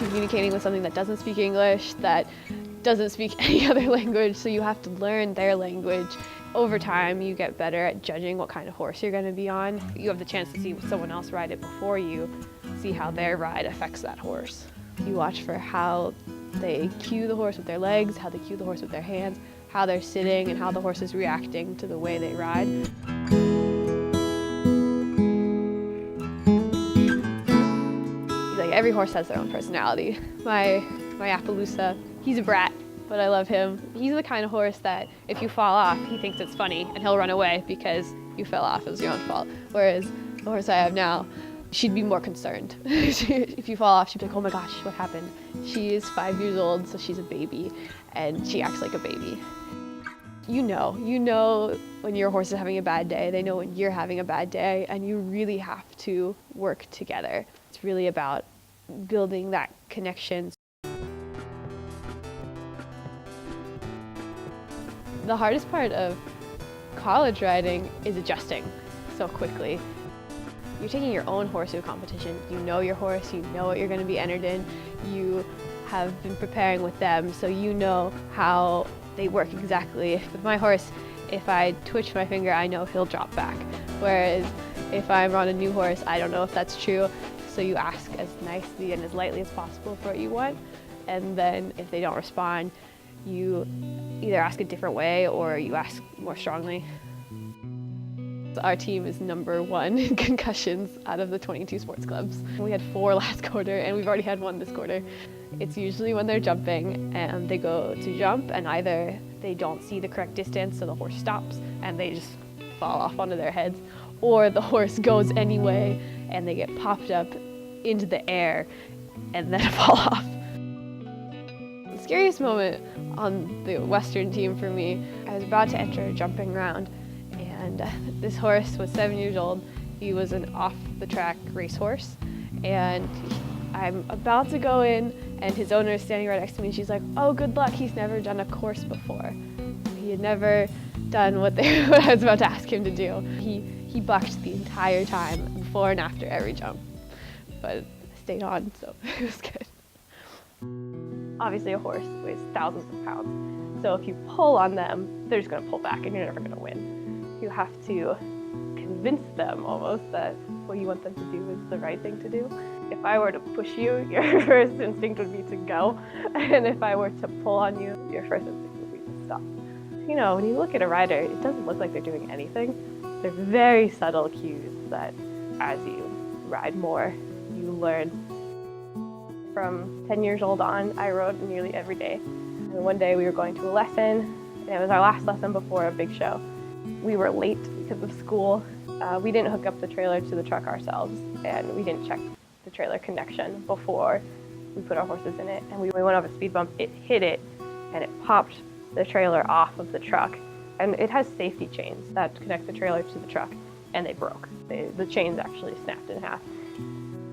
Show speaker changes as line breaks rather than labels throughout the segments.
communicating with something that doesn't speak English, that doesn't speak any other language, so you have to learn their language. Over time, you get better at judging what kind of horse you're going to be on. You have the chance to see someone else ride it before you, see how their ride affects that horse. You watch for how they cue the horse with their legs, how they cue the horse with their hands, how they're sitting, and how the horse is reacting to the way they ride. Like, every horse has their own personality. My Appaloosa, he's a brat, but I love him. He's the kind of horse that if you fall off, he thinks it's funny and he'll run away because you fell off, it was your own fault. Whereas the horse I have now, she'd be more concerned. If you fall off, she'd be like, oh my gosh, what happened? She is 5 years old, so she's a baby, and she acts like a baby. You know when your horse is having a bad day, they know when you're having a bad day, and you really have to work together. It's really about building that connection. The hardest part of college riding is adjusting so quickly. You're taking your own horse to a competition. You know your horse, you know what you're going to be entered in. You have been preparing with them, so you know how they work exactly. With my horse, if I twitch my finger, I know he'll drop back. Whereas if I'm on a new horse, I don't know if that's true. So you ask as nicely and as lightly as possible for what you want. And then if they don't respond, you either ask a different way or you ask more strongly. Our team is #1 in concussions out of the 22 sports clubs. We had 4 last quarter and we've already had 1 this quarter. It's usually when they're jumping and they go to jump and either they don't see the correct distance so the horse stops and they just fall off onto their heads, or the horse goes anyway and they get popped up into the air and then fall off. The scariest moment on the Western team for me, I was about to enter a jumping round. And this horse was 7 years old. He was an off-the-track racehorse. And I'm about to go in, and his owner is standing right next to me, and she's like, oh, good luck, he's never done a course before. He had never done what I was about to ask him to do. He bucked the entire time, before and after every jump. But I stayed on, so it was good. Obviously, a horse weighs thousands of pounds. So if you pull on them, they're just going to pull back, and you're never going to win. You have to convince them almost that what you want them to do is the right thing to do. If I were to push you, your first instinct would be to go. And if I were to pull on you, your first instinct would be to stop. You know, when you look at a rider, it doesn't look like they're doing anything. They're very subtle cues that as you ride more, you learn. From 10 years old on, I rode nearly every day. And one day we were going to a lesson, and it was our last lesson before a big show. We were late because of school. We didn't hook up the trailer to the truck ourselves, and we didn't check the trailer connection before we put our horses in it. And we went off a speed bump, it hit it, and it popped the trailer off of the truck. And it has safety chains that connect the trailer to the truck, and they broke. The chains actually snapped in half.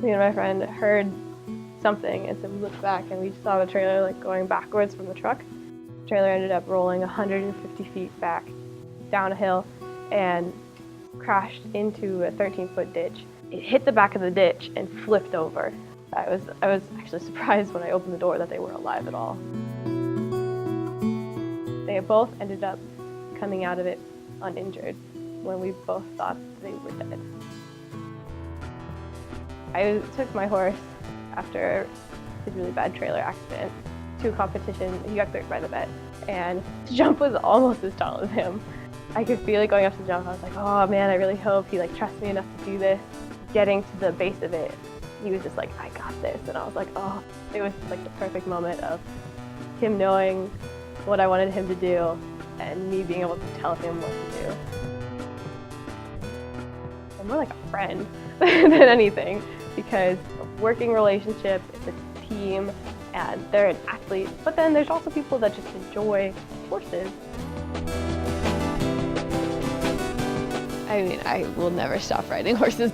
Me and my friend heard something, and so we looked back and we saw the trailer like going backwards from the truck. The trailer ended up rolling 150 feet back down a hill and crashed into a 13-foot ditch. It hit the back of the ditch and flipped over. I was actually surprised when I opened the door that they were alive at all. They both ended up coming out of it uninjured when we both thought they were dead. I took my horse after his really bad trailer accident to a competition. He got cleared by the vet, and the jump was almost as tall as him. I could feel it going up to the jump. I was like, oh man, I really hope he trusts me enough to do this. Getting to the base of it, he was just like, I got this. And I was like, oh, it was the perfect moment of him knowing what I wanted him to do and me being able to tell him what to do. I'm more like a friend than anything, because a working relationship, it's a team, and they're an athlete. But then there's also people that just enjoy horses. I mean, I will never stop riding horses.